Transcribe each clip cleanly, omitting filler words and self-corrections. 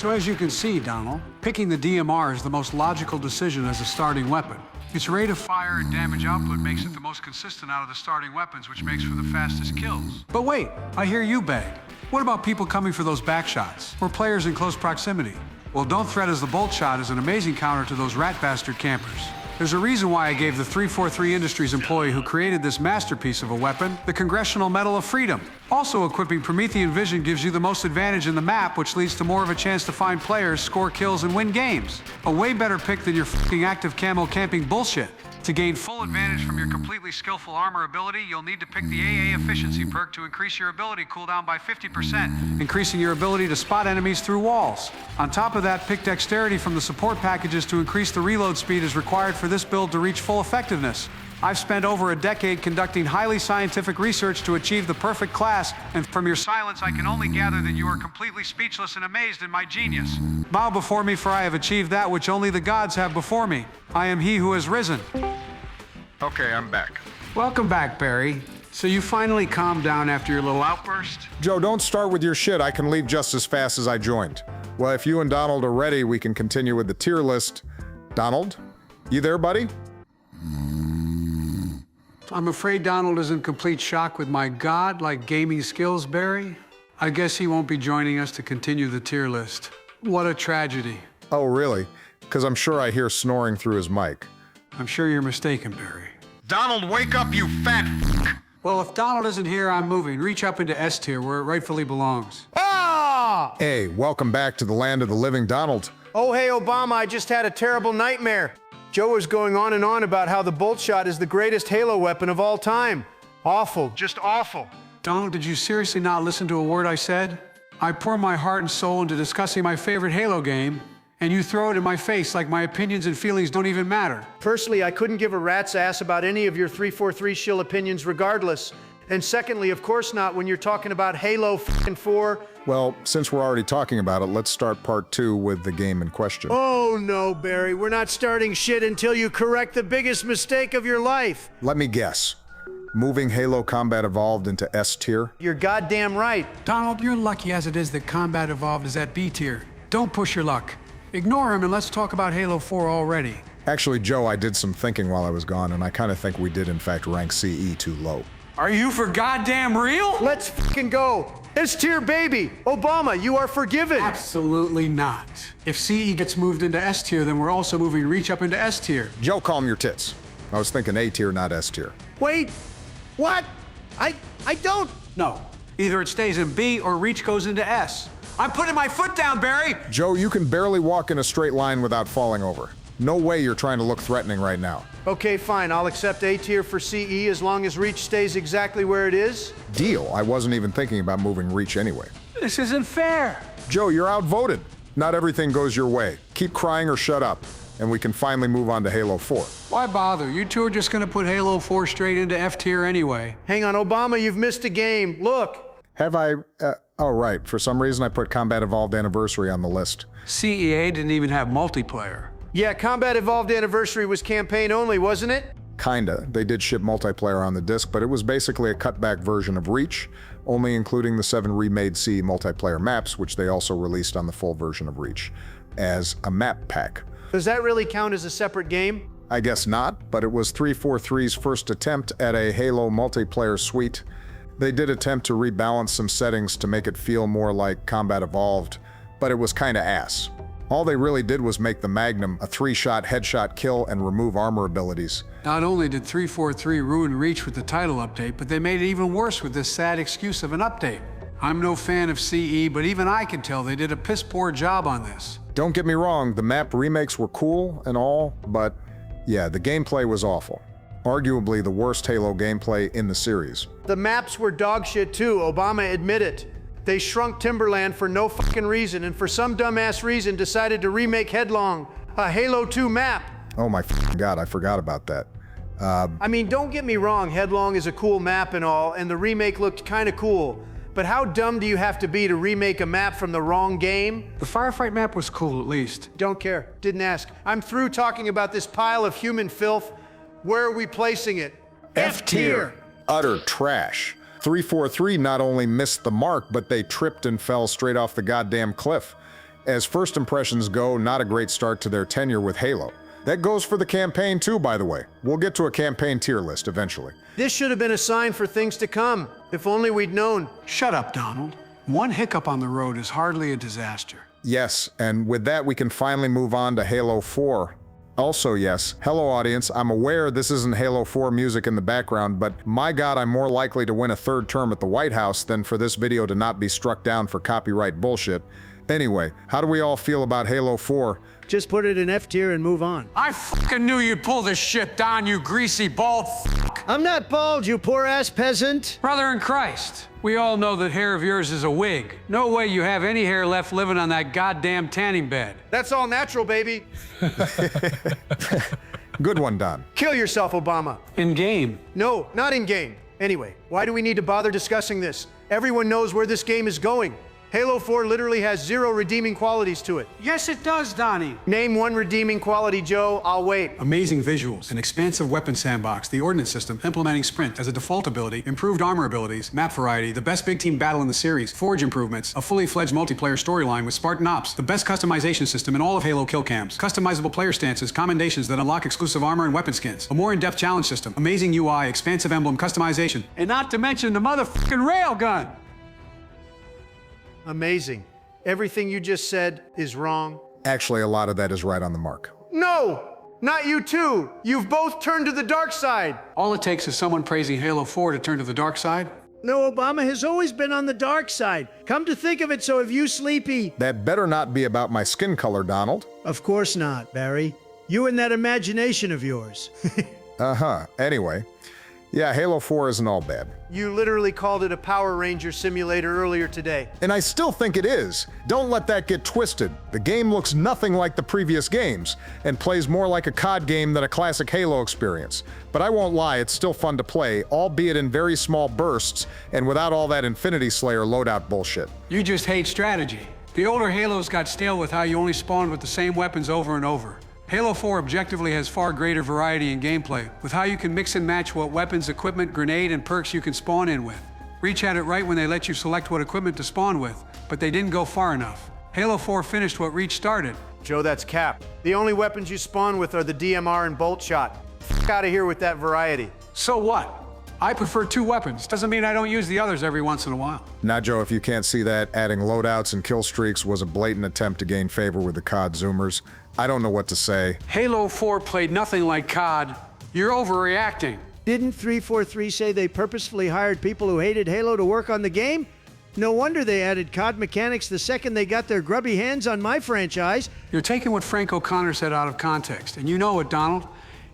So as you can see, Donald, picking the DMR is the most logical decision as a starting weapon. Its rate of fire and damage output makes it the most consistent out of the starting weapons, which makes for the fastest kills. But wait, I hear you beg. What about people coming for those back shots, or players in close proximity? Well, Don't Threat as the bolt shot is an amazing counter to those rat bastard campers. There's a reason why I gave the 343 Industries employee who created this masterpiece of a weapon the Congressional Medal of Freedom. Also, equipping Promethean Vision gives you the most advantage in the map, which leads to more of a chance to find players, score kills, and win games. A way better pick than your fucking active camo camping bullshit. To gain full advantage from your completely skillful armor ability, you'll need to pick the AA Efficiency perk to increase your ability cooldown by 50%, increasing your ability to spot enemies through walls. On top of that, pick Dexterity from the support packages to increase the reload speed as required for this build to reach full effectiveness. I've spent over a decade conducting highly scientific research to achieve the perfect class, and from your silence I can only gather that you are completely speechless and amazed in my genius. Bow before me, for I have achieved that which only the gods have before me. I am he who has risen. Okay, I'm back. Welcome back, Barry. So you finally calmed down after your little outburst? Joe, don't start with your shit. I can leave just as fast as I joined. Well, if you and Donald are ready, we can continue with the tier list. Donald, you there, buddy? I'm afraid Donald is in complete shock with my god-like gaming skills, Barry. I guess he won't be joining us to continue the tier list. What a tragedy. Oh, really? Because I'm sure I hear snoring through his mic. I'm sure you're mistaken, Barry. Donald, wake up, you fat f***. Well, if Donald isn't here, I'm moving. Reach up into S tier where it rightfully belongs. Ah! Hey, welcome back to the land of the living, Donald. Oh, hey, Obama, I just had a terrible nightmare. Joe was going on and on about how the bolt shot is the greatest Halo weapon of all time. Awful, just awful. Donald, did you seriously not listen to a word I said? I pour my heart and soul into discussing my favorite Halo game, and you throw it in my face like my opinions and feelings don't even matter. Firstly, I couldn't give a rat's ass about any of your 343 shill opinions regardless. And secondly, of course not when you're talking about Halo 4. Well, since we're already talking about it, let's start part 2 with the game in question. Oh no, Barry, we're not starting shit until you correct the biggest mistake of your life. Let me guess. Moving Halo Combat Evolved into S tier? You're goddamn right. Donald, you're lucky as it is that Combat Evolved is at B tier. Don't push your luck. Ignore him and let's talk about Halo 4 already. Actually, Joe, I did some thinking while I was gone, and I kind of think we did in fact rank CE too low. Are you for goddamn real? Let's fucking go. S tier, baby. Obama, you are forgiven. Absolutely not. If CE gets moved into S tier, then we're also moving Reach up into S tier. Joe, calm your tits. I was thinking A tier, not S tier. Wait, what? I don't. No. Either it stays in B or Reach goes into S. I'm putting my foot down, Barry! Joe, you can barely walk in a straight line without falling over. No way you're trying to look threatening right now. Okay, fine. I'll accept A tier for CE as long as Reach stays exactly where it is. Deal. I wasn't even thinking about moving Reach anyway. This isn't fair. Joe, you're outvoted. Not everything goes your way. Keep crying or shut up, and we can finally move on to Halo 4. Why bother? You two are just gonna put Halo 4 straight into F tier anyway. Hang on, Obama, you've missed a game. Look. Have I? Oh, right. For some reason, I put Combat Evolved Anniversary on the list. CEA didn't even have multiplayer. Yeah, Combat Evolved Anniversary was campaign only, wasn't it? Kinda. They did ship multiplayer on the disc, but it was basically a cutback version of Reach, only including the 7 remade CE multiplayer maps, which they also released on the full version of Reach, as a map pack. Does that really count as a separate game? I guess not, but it was 343's first attempt at a Halo multiplayer suite. They did attempt to rebalance some settings to make it feel more like Combat Evolved, but it was kinda ass. All they really did was make the Magnum a 3-shot headshot kill and remove armor abilities. Not only did 343 ruin Reach with the title update, but they made it even worse with this sad excuse of an update. I'm no fan of CE, but even I can tell they did a piss-poor job on this. Don't get me wrong, the map remakes were cool and all, but yeah, the gameplay was awful. Arguably the worst Halo gameplay in the series. The maps were dog shit too, Obama admit it. They shrunk Timberland for no fucking reason, and for some dumbass reason decided to remake Headlong, a Halo 2 map. Oh my f***ing god, I forgot about that. I mean, don't get me wrong, Headlong is a cool map and all, and the remake looked kinda cool. But how dumb do you have to be to remake a map from the wrong game? The firefight map was cool, at least. Don't care, didn't ask. I'm through talking about this pile of human filth. Where are we placing it? F tier. Utter trash. 343 not only missed the mark, but they tripped and fell straight off the goddamn cliff. As first impressions go, not a great start to their tenure with Halo. That goes for the campaign too, by the way. We'll get to a campaign tier list eventually. This should have been a sign for things to come. If only we'd known. Shut up, Donald. One hiccup on the road is hardly a disaster. Yes, and with that we can finally move on to Halo 4. Also, yes, hello audience, I'm aware this isn't Halo 4 music in the background, but my god, I'm more likely to win a third term at the White House than for this video to not be struck down for copyright bullshit. Anyway, how do we all feel about Halo 4? Just put it in F tier and move on. I fucking knew you'd pull this shit, Don, you greasy bald fuck. I'm not bald, you poor ass peasant. Brother in Christ, we all know that hair of yours is a wig. No way you have any hair left living on that goddamn tanning bed. That's all natural, baby. Good one, Don. Kill yourself, Obama. In game. No, not in game. Anyway, why do we need to bother discussing this? Everyone knows where this game is going. Halo 4 literally has 0 redeeming qualities to it. Yes, it does, Donnie. Name one redeeming quality, Joe. I'll wait. Amazing visuals, an expansive weapon sandbox, the ordnance system implementing sprint as a default ability, improved armor abilities, map variety, the best big team battle in the series, forge improvements, a fully fledged multiplayer storyline with Spartan Ops, the best customization system in all of Halo kill cams, customizable player stances, commendations that unlock exclusive armor and weapon skins, a more in-depth challenge system, amazing UI, expansive emblem customization, and not to mention the motherfucking railgun. Amazing. Everything you just said is wrong. Actually, a lot of that is right on the mark. No! Not you too! You've both turned to the dark side! All it takes is someone praising Halo 4 to turn to the dark side. No, Obama has always been on the dark side. Come to think of it, so have you, Sleepy. That better not be about my skin color, Donald. Of course not, Barry. You and that imagination of yours. Uh-huh. Anyway, yeah, Halo 4 isn't all bad. You literally called it a Power Ranger simulator earlier today. And I still think it is. Don't let that get twisted. The game looks nothing like the previous games, and plays more like a COD game than a classic Halo experience. But I won't lie, it's still fun to play, albeit in very small bursts, and without all that Infinity Slayer loadout bullshit. You just hate strategy. The older Halos got stale with how you only spawned with the same weapons over and over. Halo 4 objectively has far greater variety in gameplay, with how you can mix and match what weapons, equipment, grenade, and perks you can spawn in with. Reach had it right when they let you select what equipment to spawn with, but they didn't go far enough. Halo 4 finished what Reach started. Joe, that's cap. The only weapons you spawn with are the DMR and bolt shot. F out of here with that variety. So what? I prefer 2 weapons. Doesn't mean I don't use the others every once in a while. Now, Joe, if you can't see that, adding loadouts and kill streaks was a blatant attempt to gain favor with the COD Zoomers. I don't know what to say. Halo 4 played nothing like COD. You're overreacting. Didn't 343 say they purposefully hired people who hated Halo to work on the game? No wonder they added COD mechanics the second they got their grubby hands on my franchise. You're taking what Frank O'Connor said out of context, and you know it, Donald.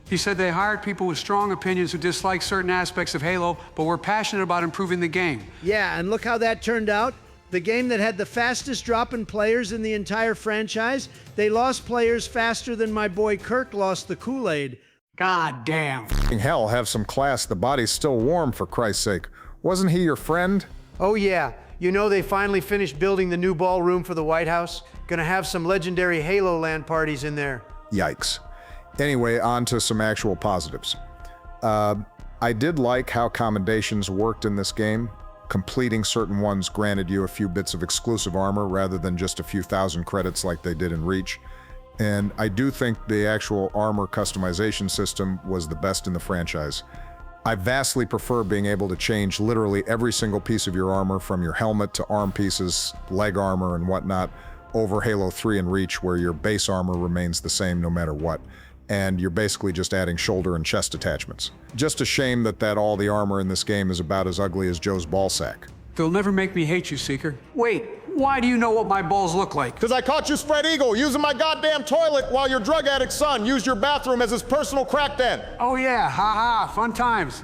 He said they hired people with strong opinions who disliked certain aspects of Halo, but were passionate about improving the game. Yeah, and look how that turned out. The game that had the fastest drop in players in the entire franchise, they lost players faster than my boy Kirk lost the Kool-Aid. God damn. Hell, have some class, the body's still warm, for Christ's sake. Wasn't he your friend? Oh yeah, you know they finally finished building the new ballroom for the White House? Gonna have some legendary Halo LAN parties in there. Yikes. Anyway, on to some actual positives. I did like how commendations worked in this game. Completing certain ones granted you a few bits of exclusive armor rather than just a few thousand credits like they did in Reach. And I do think the actual armor customization system was the best in the franchise. I vastly prefer being able to change literally every single piece of your armor, from your helmet to arm pieces, leg armor and whatnot, over Halo 3 and Reach, where your base armor remains the same no matter what. And you're basically just adding shoulder and chest attachments. Just a shame that all the armor in this game is about as ugly as Joe's ballsack. They'll never make me hate you, Seeker. Wait, why do you know what my balls look like? Because I caught you, Spread Eagle, using my goddamn toilet while your drug addict son used your bathroom as his personal crack den. Oh yeah, haha, fun times.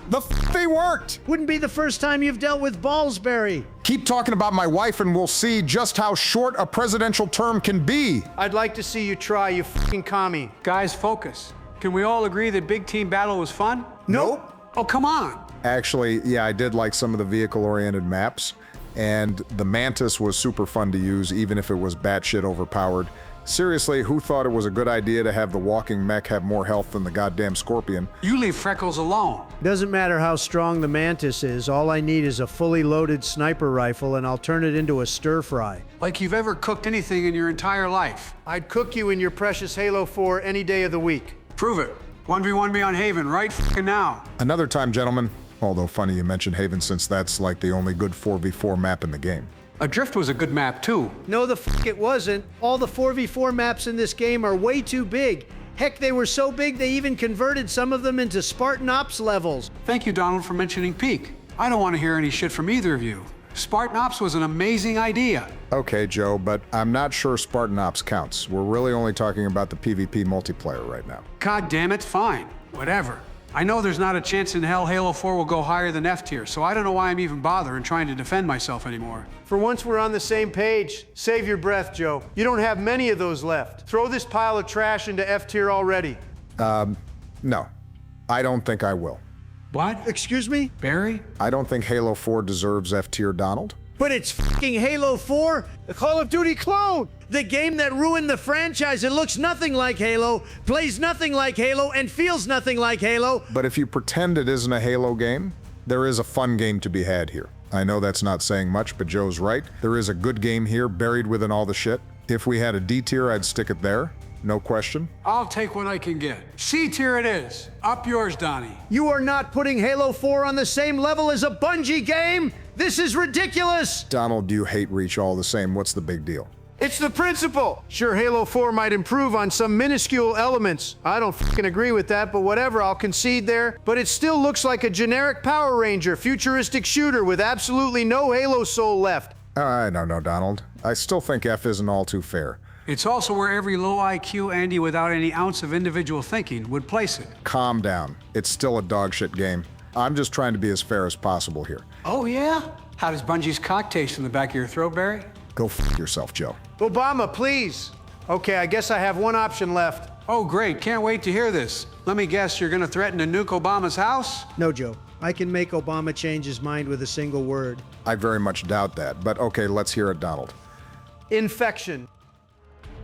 They worked! Wouldn't be the first time you've dealt with Ballsberry. Keep talking about my wife and we'll see just how short a presidential term can be. I'd like to see you try, you fucking commie. Guys, focus. Can we all agree that big team battle was fun? Nope. Oh, come on. Actually, yeah, I did like some of the vehicle-oriented maps, and the Mantis was super fun to use, even if it was batshit overpowered. Seriously, who thought it was a good idea to have the walking mech have more health than the goddamn Scorpion? You leave Freckles alone. Doesn't matter how strong the Mantis is, all I need is a fully loaded sniper rifle and I'll turn it into a stir fry. Like you've ever cooked anything in your entire life. I'd cook you in your precious Halo 4 any day of the week. Prove it. 1v1 me on Haven right f***ing now. Another time, gentlemen. Although funny you mentioned Haven, since that's like the only good 4v4 map in the game. Adrift was a good map too. No, the fuck it wasn't. All the 4v4 maps in this game are way too big. Heck, they were so big they even converted some of them into Spartan Ops levels. Thank you, Donald, for mentioning Peak. I don't want to hear any shit from either of you. Spartan Ops was an amazing idea. Okay, Joe, but I'm not sure Spartan Ops counts. We're really only talking about the PvP multiplayer right now. God damn it, fine. Whatever. I know there's not a chance in hell Halo 4 will go higher than F tier, so I don't know why I'm even bothering trying to defend myself anymore. For once we're on the same page. Save your breath, Joe. You don't have many of those left. Throw this pile of trash into F tier already. No, I don't think I will. What? Excuse me? Barry? I don't think Halo 4 deserves F tier, Donald. But it's fucking Halo 4, the Call of Duty clone! The game that ruined the franchise. It looks nothing like Halo, plays nothing like Halo, and feels nothing like Halo. But if you pretend it isn't a Halo game, there is a fun game to be had here. I know that's not saying much, but Joe's right. There is a good game here buried within all the shit. If we had a D tier, I'd stick it there. No question. I'll take what I can get. C tier it is. Up yours, Donnie. You are not putting Halo 4 on the same level as a Bungie game? This is ridiculous! Donald, you hate Reach all the same. What's the big deal? It's the principle! Sure, Halo 4 might improve on some minuscule elements. I don't fucking agree with that, but whatever, I'll concede there. But it still looks like a generic Power Ranger futuristic shooter with absolutely no Halo soul left. I don't know, Donald. I still think F isn't all too fair. It's also where every low IQ Andy without any ounce of individual thinking would place it. Calm down. It's still a dogshit game. I'm just trying to be as fair as possible here. Oh, yeah? How does Bungie's cock taste in the back of your throat, Barry? Go f yourself, Joe. Obama, please. Okay, I guess I have one option left. Oh, great. Can't wait to hear this. Let me guess, you're gonna threaten to nuke Obama's house? No, Joe. I can make Obama change his mind with a single word. I very much doubt that, but okay, let's hear it, Donald. Infection.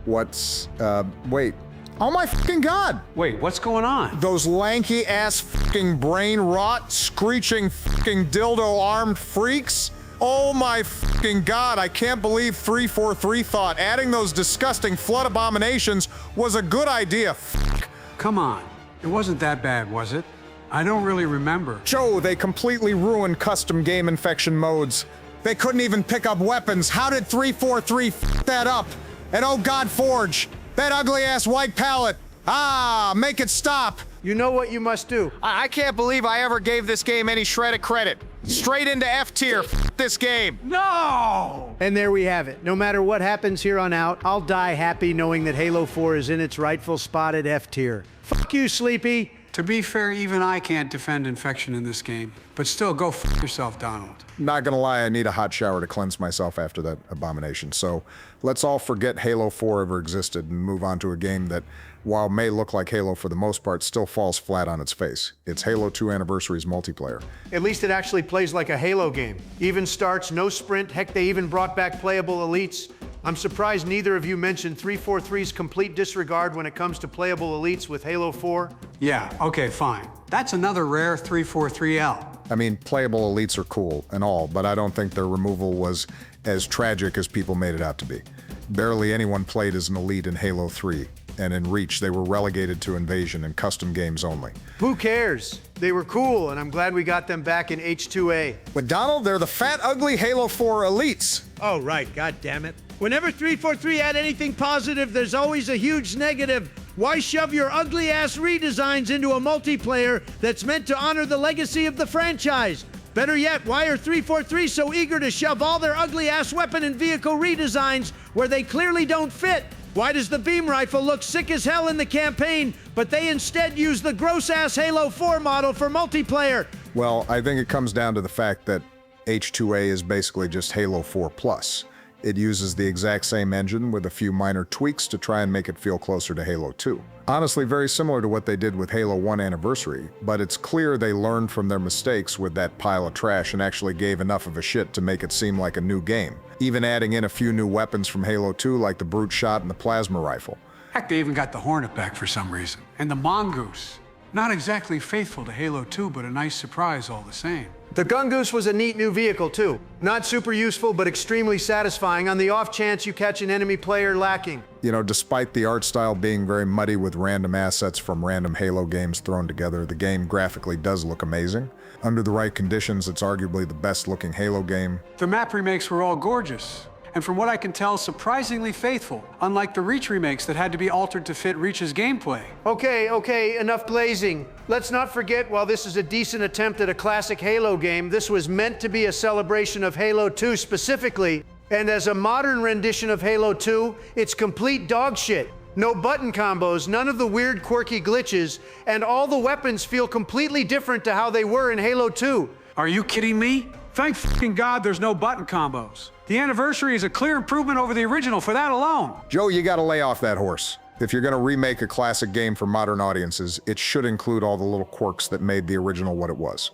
Wait. Oh my fucking god! Wait, what's going on? Those lanky ass fucking brain rot, screeching fucking dildo armed freaks? Oh my fucking god, I can't believe 343 thought adding those disgusting flood abominations was a good idea. Fuck. Come on. It wasn't that bad, was it? I don't really remember. Joe, they completely ruined custom game infection modes. They couldn't even pick up weapons. How did 343 fuck that up? And oh god, Forge, that ugly ass white palette. Ah, make it stop. You know what you must do. I can't believe I ever gave this game any shred of credit. Straight into F tier, f this game. No! And there we have it. No matter what happens here on out, I'll die happy knowing that Halo 4 is in its rightful spot at F tier. Fuck you, Sleepy. To be fair, even I can't defend infection in this game. But still, go f yourself, Donald. Not gonna lie, I need a hot shower to cleanse myself after that abomination. So let's all forget Halo 4 ever existed and move on to a game that, while may look like Halo for the most part, still falls flat on its face. It's Halo 2 Anniversary's multiplayer. At least it actually plays like a Halo game. Even starts, no sprint. Heck, they even brought back playable elites. I'm surprised neither of you mentioned 343's complete disregard when it comes to playable elites with Halo 4. Yeah, okay, fine. That's another rare 343L. I mean, playable elites are cool and all, but I don't think their removal was as tragic as people made it out to be. Barely anyone played as an elite in Halo 3, and in Reach they were relegated to Invasion and custom games only. Who cares? They were cool, and I'm glad we got them back in H2A. But Donald, they're the fat, ugly Halo 4 elites. Oh, right, god damn it. Whenever 343 add anything positive, there's always a huge negative. Why shove your ugly-ass redesigns into a multiplayer that's meant to honor the legacy of the franchise? Better yet, why are 343 so eager to shove all their ugly-ass weapon and vehicle redesigns where they clearly don't fit? Why does the beam rifle look sick as hell in the campaign, but they instead use the gross-ass Halo 4 model for multiplayer? Well, I think it comes down to the fact that H2A is basically just Halo 4 Plus. It uses the exact same engine with a few minor tweaks to try and make it feel closer to Halo 2. Honestly, very similar to what they did with Halo 1 Anniversary, but it's clear they learned from their mistakes with that pile of trash and actually gave enough of a shit to make it seem like a new game, even adding in a few new weapons from Halo 2 like the Brute Shot and the Plasma Rifle. Heck, they even got the Hornet back for some reason. And the Mongoose. Not exactly faithful to Halo 2, but a nice surprise all the same. The Gungoose was a neat new vehicle, too. Not super useful, but extremely satisfying on the off chance you catch an enemy player lacking. You know, despite the art style being very muddy with random assets from random Halo games thrown together, the game graphically does look amazing. Under the right conditions, it's arguably the best looking Halo game. The map remakes were all gorgeous. And from what I can tell, surprisingly faithful, unlike the Reach remakes that had to be altered to fit Reach's gameplay. Okay, enough glazing. Let's not forget, while this is a decent attempt at a classic Halo game, this was meant to be a celebration of Halo 2 specifically, and as a modern rendition of Halo 2, it's complete dog shit. No button combos, none of the weird quirky glitches, and all the weapons feel completely different to how they were in Halo 2. Are you kidding me? Thank fucking God there's no button combos. The Anniversary is a clear improvement over the original for that alone. Joe, you gotta lay off that horse. If you're gonna remake a classic game for modern audiences, it should include all the little quirks that made the original what it was.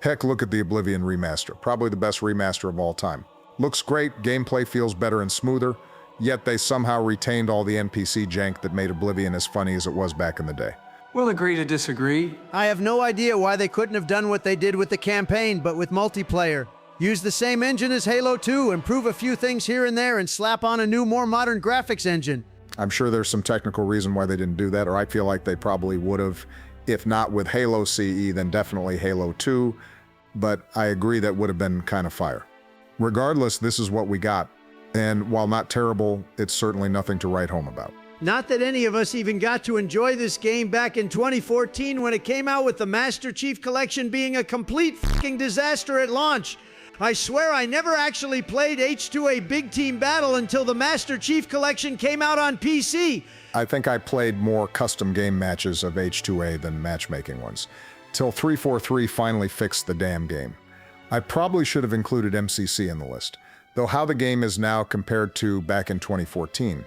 Heck, look at the Oblivion remaster, probably the best remaster of all time. Looks great, gameplay feels better and smoother, yet they somehow retained all the NPC jank that made Oblivion as funny as it was back in the day. We'll agree to disagree. I have no idea why they couldn't have done what they did with the campaign, but with multiplayer. Use the same engine as Halo 2, improve a few things here and there, and slap on a new, more modern graphics engine. I'm sure there's some technical reason why they didn't do that, or I feel like they probably would have, if not with Halo CE, then definitely Halo 2, but I agree that would have been kind of fire. Regardless, this is what we got, and while not terrible, it's certainly nothing to write home about. Not that any of us even got to enjoy this game back in 2014 when it came out, with the Master Chief Collection being a complete fucking disaster at launch. I swear I never actually played H2A Big Team Battle until the Master Chief Collection came out on PC. I think I played more custom game matches of H2A than matchmaking ones, till 343 finally fixed the damn game. I probably should have included MCC in the list, though how the game is now compared to back in 2014,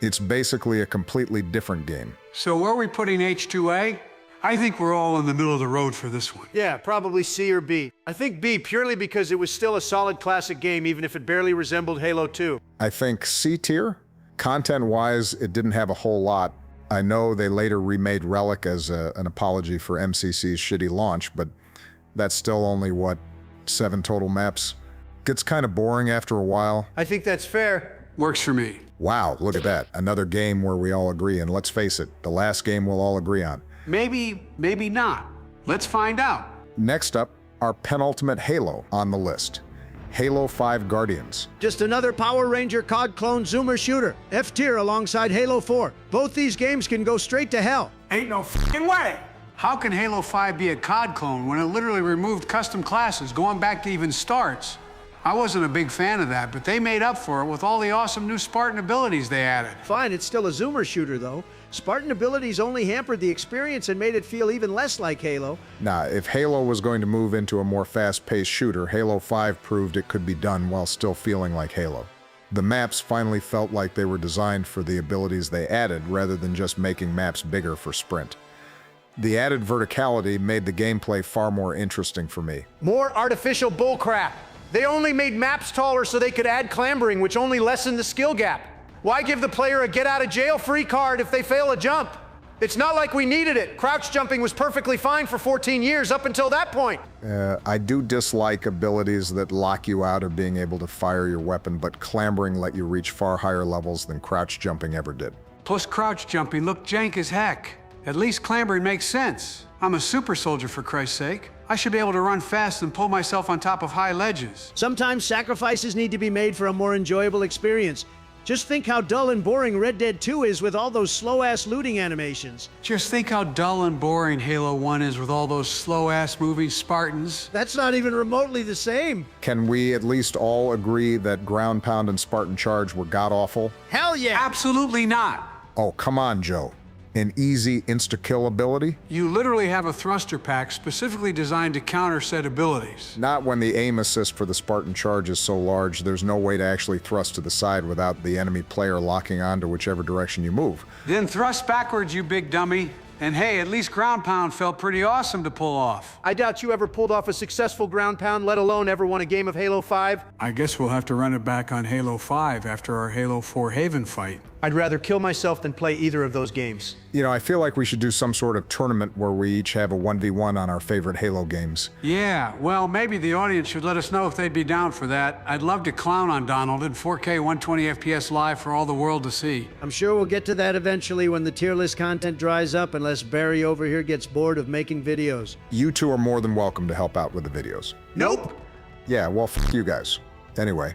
it's basically a completely different game. So where are we putting H2A? I think we're all in the middle of the road for this one. Yeah, probably C or B. I think B, purely because it was still a solid classic game, even if it barely resembled Halo 2. I think C tier. Content-wise, it didn't have a whole lot. I know they later remade Relic as an apology for MCC's shitty launch, but that's still only, 7 total maps? Gets kind of boring after a while. I think that's fair. Works for me. Wow, look at that. Another game where we all agree, and let's face it, the last game we'll all agree on. Maybe, maybe not. Let's find out. Next up, our penultimate Halo on the list. Halo 5 Guardians. Just another Power Ranger COD clone zoomer shooter. F tier alongside Halo 4. Both these games can go straight to hell. Ain't no fucking way. How can Halo 5 be a COD clone when it literally removed custom classes going back to even starts? I wasn't a big fan of that, but they made up for it with all the awesome new Spartan abilities they added. Fine, it's still a zoomer shooter though. Spartan abilities only hampered the experience and made it feel even less like Halo. Nah, if Halo was going to move into a more fast-paced shooter, Halo 5 proved it could be done while still feeling like Halo. The maps finally felt like they were designed for the abilities they added rather than just making maps bigger for sprint. The added verticality made the gameplay far more interesting for me. More artificial bullcrap. They only made maps taller so they could add clambering, which only lessened the skill gap. Why give the player a get-out-of-jail-free card if they fail a jump? It's not like we needed it. Crouch jumping was perfectly fine for 14 years up until that point. I do dislike abilities that lock you out of being able to fire your weapon, but clambering let you reach far higher levels than crouch jumping ever did. Plus crouch jumping looked jank as heck. At least clambering makes sense. I'm a super soldier, for Christ's sake. I should be able to run fast and pull myself on top of high ledges. Sometimes sacrifices need to be made for a more enjoyable experience. Just think how dull and boring Red Dead 2 is with all those slow-ass looting animations. Just think how dull and boring Halo 1 is with all those slow-ass moving Spartans. That's not even remotely the same. Can we at least all agree that Ground Pound and Spartan Charge were god-awful? Hell yeah! Absolutely not. Oh, come on, Joe. An easy insta-kill ability? You literally have a thruster pack specifically designed to counter said abilities. Not when the aim assist for the Spartan charge is so large there's no way to actually thrust to the side without the enemy player locking on to whichever direction you move. Then thrust backwards, you big dummy. And hey, at least ground pound felt pretty awesome to pull off. I doubt you ever pulled off a successful ground pound, let alone ever won a game of Halo 5. I guess we'll have to run it back on Halo 5 after our Halo 4 Haven fight. I'd rather kill myself than play either of those games. You know, I feel like we should do some sort of tournament where we each have a 1v1 on our favorite Halo games. Yeah, well, maybe the audience should let us know if they'd be down for that. I'd love to clown on Donald in 4K 120 FPS live for all the world to see. I'm sure we'll get to that eventually when the tier list content dries up, unless Barry over here gets bored of making videos. You two are more than welcome to help out with the videos. Nope. Yeah, well, f you guys. Anyway,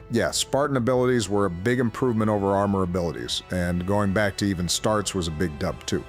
yeah, Spartan abilities were a big improvement over armor abilities, and going back to even starts was a big dub too.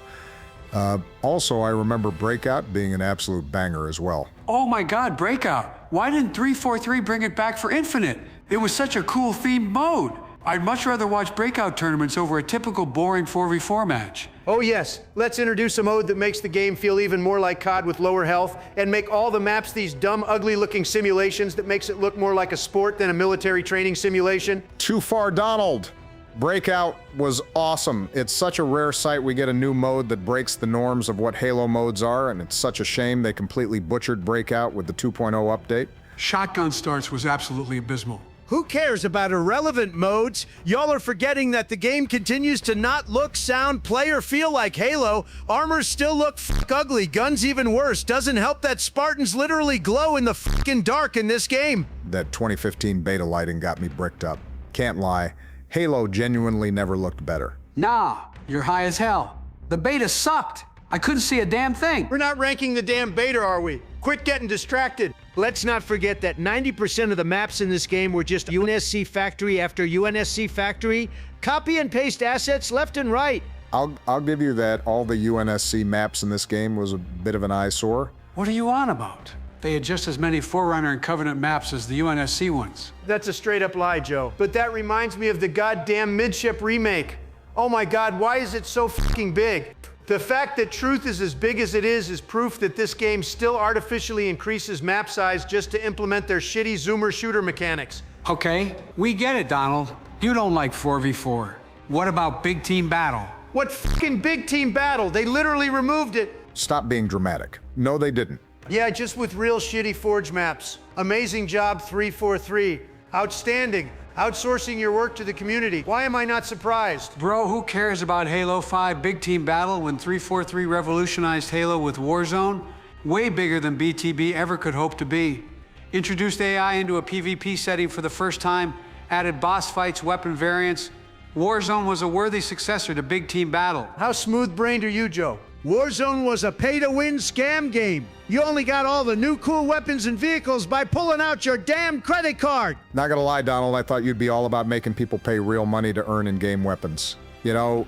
Also, I remember Breakout being an absolute banger as well. Oh my god, Breakout. Why didn't 343 bring it back for Infinite? It was such a cool themed mode. I'd much rather watch Breakout tournaments over a typical boring 4v4 match. Oh yes, let's introduce a mode that makes the game feel even more like COD with lower health, and make all the maps these dumb, ugly-looking simulations that makes it look more like a sport than a military training simulation. Too far, Donald! Breakout was awesome. It's such a rare sight we get a new mode that breaks the norms of what Halo modes are, and it's such a shame they completely butchered Breakout with the 2.0 update. Shotgun starts was absolutely abysmal. Who cares about irrelevant modes? Y'all are forgetting that the game continues to not look, sound, play, or feel like Halo. Armors still look ugly, guns even worse. Doesn't help that Spartans literally glow in the fucking dark in this game. That 2015 beta lighting got me bricked up. Can't lie, Halo genuinely never looked better. Nah, you're high as hell. The beta sucked. I couldn't see a damn thing. We're not ranking the damn beta, are we? Quit getting distracted. Let's not forget that 90% of the maps in this game were just UNSC factory after UNSC factory. Copy and paste assets left and right. I'll give you that all the UNSC maps in this game was a bit of an eyesore. What are you on about? They had just as many Forerunner and Covenant maps as the UNSC ones. That's a straight up lie, Joe. But that reminds me of the goddamn Midship remake. Oh my god, why is it so fucking big? The fact that Truth is as big as it is proof that this game still artificially increases map size just to implement their shitty zoomer shooter mechanics. Okay, we get it, Donald. You don't like 4v4. What about Big Team Battle? What fucking big team battle? They literally removed it. Stop being dramatic. No, they didn't. Yeah, just with real shitty Forge maps. Amazing job, 343. Outstanding. Outsourcing your work to the community. Why am I not surprised? Bro, who cares about Halo 5 Big Team Battle when 343 revolutionized Halo with Warzone? Way bigger than BTB ever could hope to be. Introduced AI into a PvP setting for the first time, added boss fights, weapon variants. Warzone was a worthy successor to Big Team Battle. How smooth-brained are you, Joe? Warzone was a pay-to-win scam game. You only got all the new cool weapons and vehicles by pulling out your damn credit card. Not gonna lie, Donald, I thought you'd be all about making people pay real money to earn in-game weapons. You know,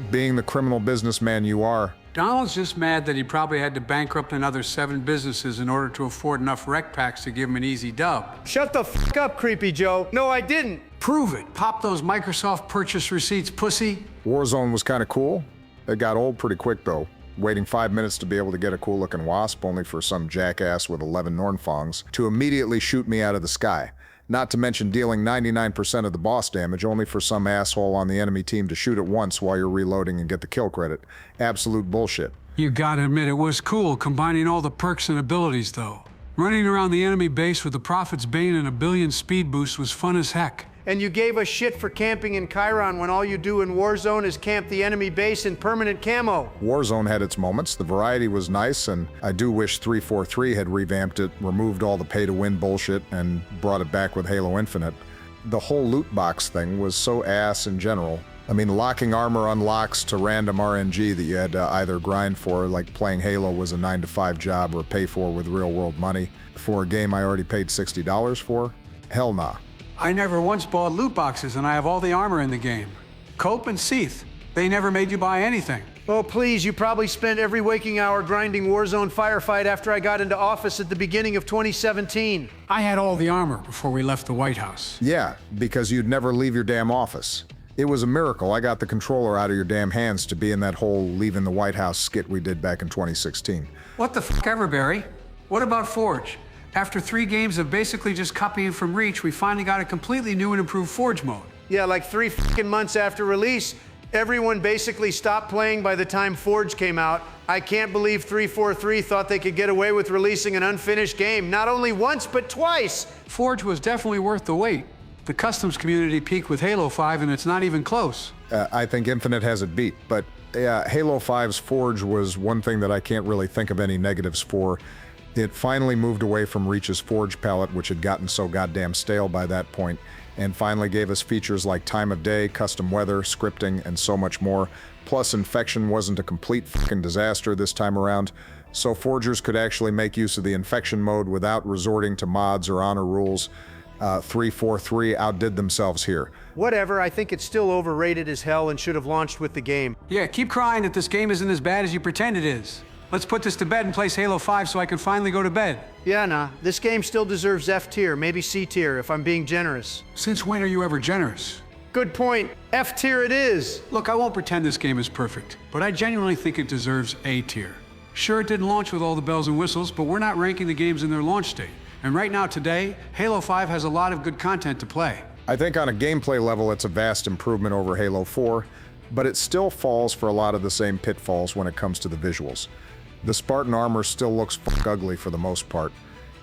being the criminal businessman you are. Donald's just mad that he probably had to bankrupt another 7 businesses in order to afford enough rec packs to give him an easy dub. Shut the fuck up, Creepy Joe. No, I didn't. Prove it. Pop those Microsoft purchase receipts, pussy. Warzone was kind of cool. It got old pretty quick, though. Waiting 5 minutes to be able to get a cool-looking wasp, only for some jackass with 11 Nornfongs to immediately shoot me out of the sky. Not to mention dealing 99% of the boss damage, only for some asshole on the enemy team to shoot it once while you're reloading and get the kill credit. Absolute bullshit. You gotta admit, it was cool combining all the perks and abilities, though. Running around the enemy base with the Prophet's Bane and a billion speed boosts was fun as heck. And you gave us shit for camping in Chiron when all you do in Warzone is camp the enemy base in permanent camo. Warzone had its moments, the variety was nice, and I do wish 343 had revamped it, removed all the pay-to-win bullshit, and brought it back with Halo Infinite. The whole loot box thing was so ass in general. I mean, locking armor unlocks to random RNG that you had to either grind for, like playing Halo was a 9-to-5 job, or pay for with real-world money, for a game I already paid $60 for? Hell nah. I never once bought loot boxes, and I have all the armor in the game. Cope and Seath, they never made you buy anything. Oh, please, you probably spent every waking hour grinding Warzone Firefight after I got into office at the beginning of 2017. I had all the armor before we left the White House. Yeah, because you'd never leave your damn office. It was a miracle I got the controller out of your damn hands to be in that whole Leaving the White House skit we did back in 2016. What the f ever, Barry? What about Forge? After 3 games of basically just copying from Reach, we finally got a completely new and improved Forge mode. Yeah, like 3 fucking months after release, everyone basically stopped playing by the time Forge came out. I can't believe 343 thought they could get away with releasing an unfinished game, not only once, but twice. Forge was definitely worth the wait. The customs community peaked with Halo 5, and it's not even close. I think Infinite has it beat, but yeah, Halo 5's Forge was one thing that I can't really think of any negatives for. It finally moved away from Reach's Forge palette, which had gotten so goddamn stale by that point, and finally gave us features like time of day, custom weather, scripting, and so much more. Plus, Infection wasn't a complete fucking disaster this time around, so Forgers could actually make use of the Infection mode without resorting to mods or honor rules. 343 outdid themselves here. Whatever, I think it's still overrated as hell and should have launched with the game. Yeah, keep crying that this game isn't as bad as you pretend it is. Let's put this to bed and place Halo 5 so I can finally go to bed. Yeah, nah, this game still deserves F tier, maybe C tier if I'm being generous. Since when are you ever generous? Good point, F tier it is. Look, I won't pretend this game is perfect, but I genuinely think it deserves A tier. Sure, it didn't launch with all the bells and whistles, but we're not ranking the games in their launch state. And right now, today, Halo 5 has a lot of good content to play. I think on a gameplay level, it's a vast improvement over Halo 4, but it still falls for a lot of the same pitfalls when it comes to the visuals. The Spartan armor still looks ugly for the most part,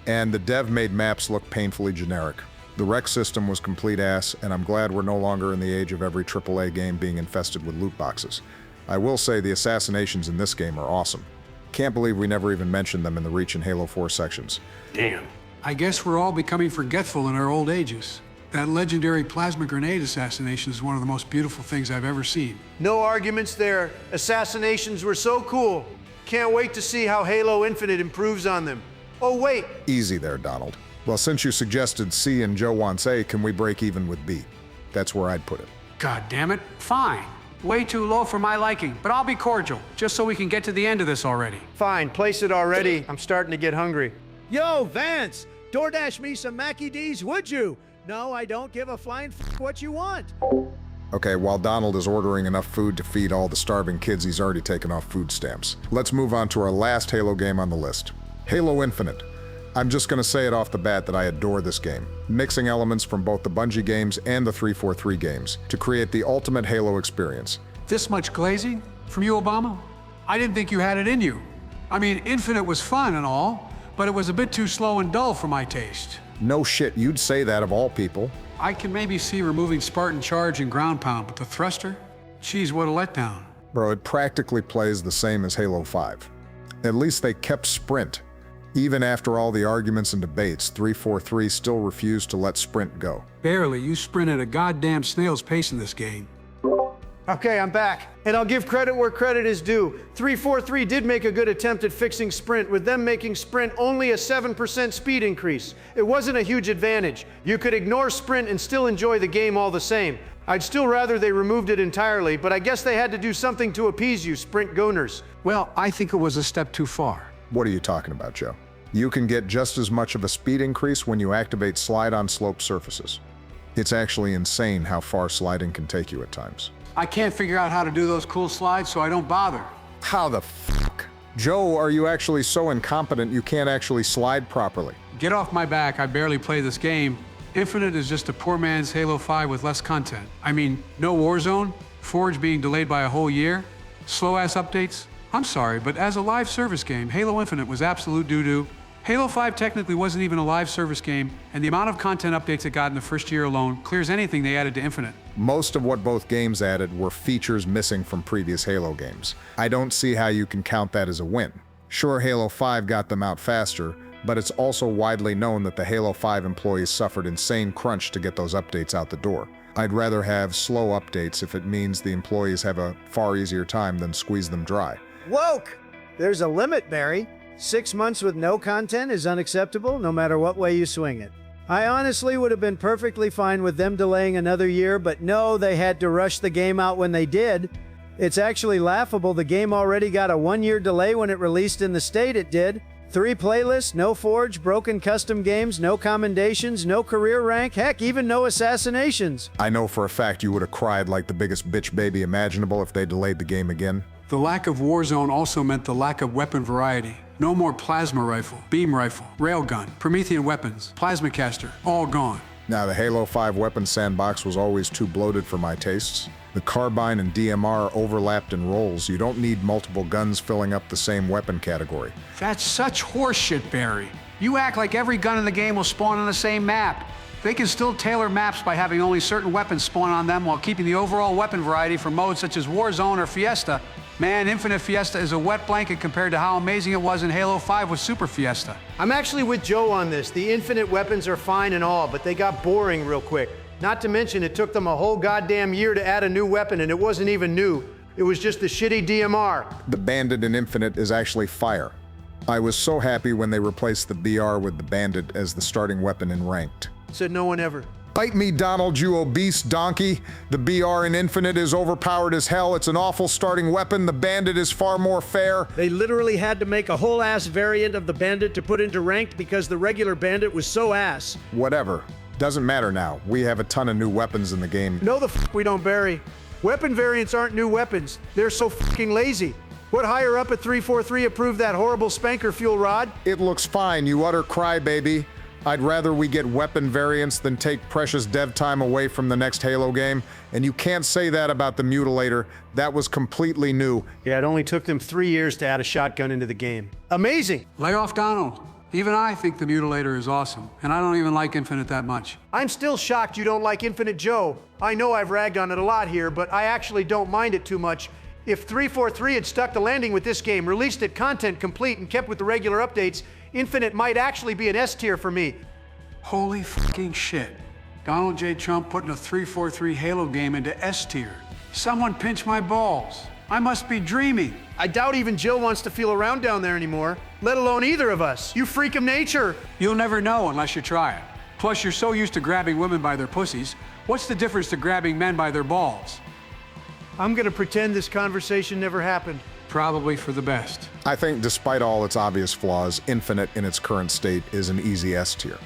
and the dev-made maps look painfully generic. The rec system was complete ass, and I'm glad we're no longer in the age of every AAA game being infested with loot boxes. I will say the assassinations in this game are awesome. Can't believe we never even mentioned them in the Reach and Halo 4 sections. Damn. I guess we're all becoming forgetful in our old ages. That legendary plasma grenade assassination is one of the most beautiful things I've ever seen. No arguments there. Assassinations were so cool. Can't wait to see how Halo Infinite improves on them. Oh, wait. Easy there, Donald. Well, since you suggested C and Joe wants A, can we break even with B? That's where I'd put it. God damn it. Fine. Way too low for my liking, but I'll be cordial, just so we can get to the end of this already. Fine, place it already. I'm starting to get hungry. Yo, Vance, DoorDash me some Mackie D's, would you? No, I don't give a flying f what you want. Okay, while Donald is ordering enough food to feed all the starving kids, he's already taken off food stamps. Let's move on to our last Halo game on the list. Halo Infinite. I'm just gonna say it off the bat that I adore this game, mixing elements from both the Bungie games and the 343 games to create the ultimate Halo experience. This much glazing? From you, Obama? I didn't think you had it in you. I mean, Infinite was fun and all, but it was a bit too slow and dull for my taste. No shit, you'd say that of all people. I can maybe see removing Spartan Charge and Ground Pound, but the thruster? Geez, what a letdown. Bro, it practically plays the same as Halo 5. At least they kept Sprint. Even after all the arguments and debates, 343 still refused to let Sprint go. Barely, you sprint at a goddamn snail's pace in this game. Okay, I'm back. And I'll give credit where credit is due. 343 did make a good attempt at fixing Sprint, with them making Sprint only a 7% speed increase. It wasn't a huge advantage. You could ignore Sprint and still enjoy the game all the same. I'd still rather they removed it entirely, but I guess they had to do something to appease you, Sprint goners. Well, I think it was a step too far. What are you talking about, Joe? You can get just as much of a speed increase when you activate slide on slope surfaces. It's actually insane how far sliding can take you at times. I can't figure out how to do those cool slides, so I don't bother. How the fuck? Joe, are you actually so incompetent you can't actually slide properly? Get off my back, I barely play this game. Infinite is just a poor man's Halo 5 with less content. I mean, no Warzone, Forge being delayed by a whole year, slow-ass updates. I'm sorry, but as a live service game, Halo Infinite was absolute doo-doo. Halo 5 technically wasn't even a live service game, and the amount of content updates it got in the first year alone clears anything they added to Infinite. Most of what both games added were features missing from previous Halo games. I don't see how you can count that as a win. Sure, Halo 5 got them out faster, but it's also widely known that the Halo 5 employees suffered insane crunch to get those updates out the door. I'd rather have slow updates if it means the employees have a far easier time than squeeze them dry. Woke! There's a limit, Barry. 6 months with no content is unacceptable, no matter what way you swing it. I honestly would have been perfectly fine with them delaying another year, but no, they had to rush the game out when they did. It's actually laughable the game already got a 1-year delay when it released in the state it did. 3 playlists, no Forge, broken custom games, no commendations, no career rank, heck, even no assassinations. I know for a fact you would have cried like the biggest bitch baby imaginable if they delayed the game again. The lack of Warzone also meant the lack of weapon variety. No more plasma rifle, beam rifle, railgun, Promethean weapons, plasma caster, all gone. Now, the Halo 5 weapon sandbox was always too bloated for my tastes. The carbine and DMR overlapped in roles. You don't need multiple guns filling up the same weapon category. That's such horseshit, Barry. You act like every gun in the game will spawn on the same map. They can still tailor maps by having only certain weapons spawn on them while keeping the overall weapon variety for modes such as Warzone or Fiesta. Man, Infinite Fiesta is a wet blanket compared to how amazing it was in Halo 5 with Super Fiesta. I'm actually with Joe on this. The infinite weapons are fine and all, but they got boring real quick. Not to mention, it took them a whole goddamn year to add a new weapon, and it wasn't even new. It was just the shitty DMR. The Bandit in Infinite is actually fire. I was so happy when they replaced the BR with the Bandit as the starting weapon in Ranked. Said no one ever. Bite me, Donald, you obese donkey. The BR in Infinite is overpowered as hell. It's an awful starting weapon. The Bandit is far more fair. They literally had to make a whole ass variant of the Bandit to put into ranked because the regular Bandit was so ass. Whatever. Doesn't matter now. We have a ton of new weapons in the game. No, the fuck we don't, Barry. Weapon variants aren't new weapons. They're so fucking lazy. What higher up at 343 approved that horrible spanker fuel rod? It looks fine, you utter crybaby. I'd rather we get weapon variants than take precious dev time away from the next Halo game. And you can't say that about the Mutilator. That was completely new. Yeah, it only took them 3 years to add a shotgun into the game. Amazing. Lay off Donald. Even I think the Mutilator is awesome, and I don't even like Infinite that much. I'm still shocked you don't like Infinite Joe. I know I've ragged on it a lot here, but I actually don't mind it too much. If 343 had stuck the landing with this game, released it content complete, and kept with the regular updates, Infinite might actually be an S tier for me. Holy fucking shit. Donald J. Trump putting a 343 Halo game into S tier. Someone pinch my balls. I must be dreaming. I doubt even Jill wants to feel around down there anymore, let alone either of us. You freak of nature. You'll never know unless you try it. Plus, you're so used to grabbing women by their pussies. What's the difference to grabbing men by their balls? I'm gonna pretend this conversation never happened. Probably for the best. I think despite all its obvious flaws, Infinite in its current state is an easy S tier.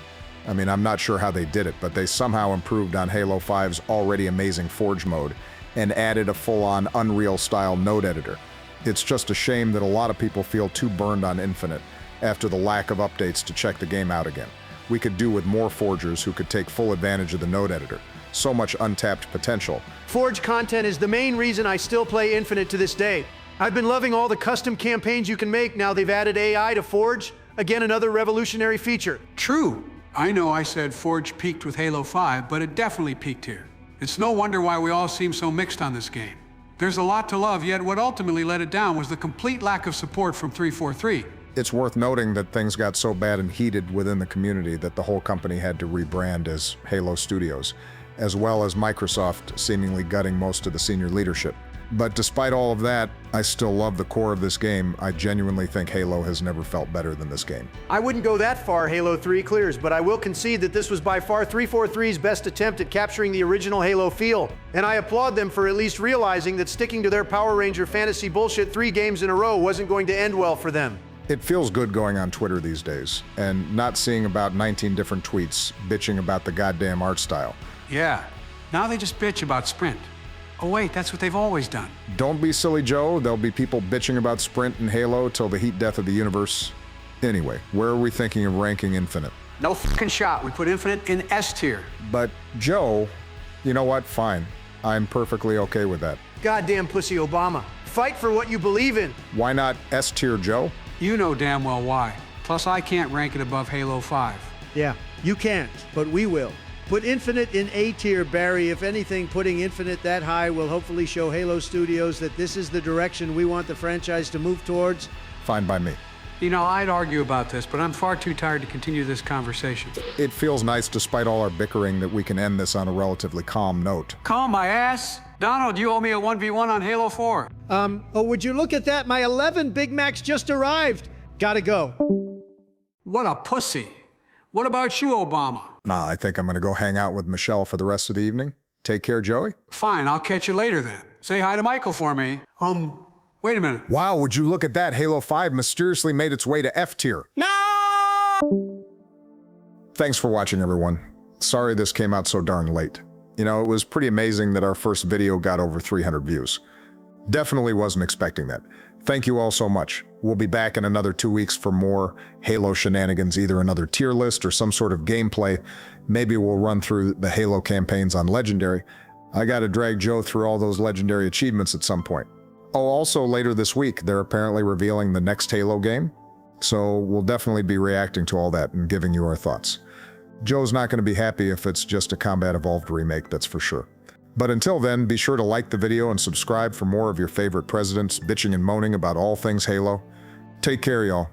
I mean, I'm not sure how they did it, but they somehow improved on Halo 5's already amazing Forge mode and added a full-on Unreal-style node editor. It's just a shame that a lot of people feel too burned on Infinite after the lack of updates to check the game out again. We could do with more Forgers who could take full advantage of the node editor. So much untapped potential. Forge content is the main reason I still play Infinite to this day. I've been loving all the custom campaigns you can make now they've added AI to Forge. Again, another revolutionary feature. True. I know I said Forge peaked with Halo 5, but it definitely peaked here. It's no wonder why we all seem so mixed on this game. There's a lot to love, yet what ultimately let it down was the complete lack of support from 343. It's worth noting that things got so bad and heated within the community that the whole company had to rebrand as Halo Studios, as well as Microsoft seemingly gutting most of the senior leadership. But despite all of that, I still love the core of this game. I genuinely think Halo has never felt better than this game. I wouldn't go that far, Halo 3 clears, but I will concede that this was by far 343's best attempt at capturing the original Halo feel. And I applaud them for at least realizing that sticking to their Power Ranger fantasy bullshit 3 games in a row wasn't going to end well for them. It feels good going on Twitter these days, and not seeing about 19 different tweets bitching about the goddamn art style. Yeah. Now they just bitch about Sprint. Oh wait, that's what they've always done. Don't be silly, Joe. There'll be people bitching about Sprint and Halo till the heat death of the universe. Anyway, where are we thinking of ranking Infinite? No fucking shot. We put Infinite in S tier. But Joe, you know what? Fine. I'm perfectly okay with that. Goddamn pussy Obama. Fight for what you believe in. Why not S tier, Joe? You know damn well why. Plus, I can't rank it above Halo 5. Yeah, you can't, but we will. Put Infinite in A tier, Barry. If anything, putting Infinite that high will hopefully show Halo Studios that this is the direction we want the franchise to move towards. Fine by me. You know, I'd argue about this, but I'm far too tired to continue this conversation. It feels nice, despite all our bickering, that we can end this on a relatively calm note. Calm my ass. Donald, you owe me a 1v1 on Halo 4. Oh, would you look at that? My 11 Big Macs just arrived. Gotta go. What a pussy. What about you, Obama? Nah, I think I'm gonna go hang out with Michelle for the rest of the evening. Take care, Joey. Fine, I'll catch you later then. Say hi to Michael for me. Wait a minute. Wow, would you look at that? Halo 5 mysteriously made its way to F tier. No! Thanks for watching, everyone. Sorry this came out so darn late. You know, it was pretty amazing that our first video got over 300 views. Definitely wasn't expecting that. Thank you all so much. We'll be back in another 2 weeks for more Halo shenanigans, either another tier list or some sort of gameplay. Maybe we'll run through the Halo campaigns on Legendary. I gotta drag Joe through all those Legendary achievements at some point. Oh, also later this week, they're apparently revealing the next Halo game. So we'll definitely be reacting to all that and giving you our thoughts. Joe's not going to be happy if it's just a Combat Evolved remake, that's for sure. But until then, be sure to like the video and subscribe for more of your favorite presidents bitching and moaning about all things Halo. Take care, y'all.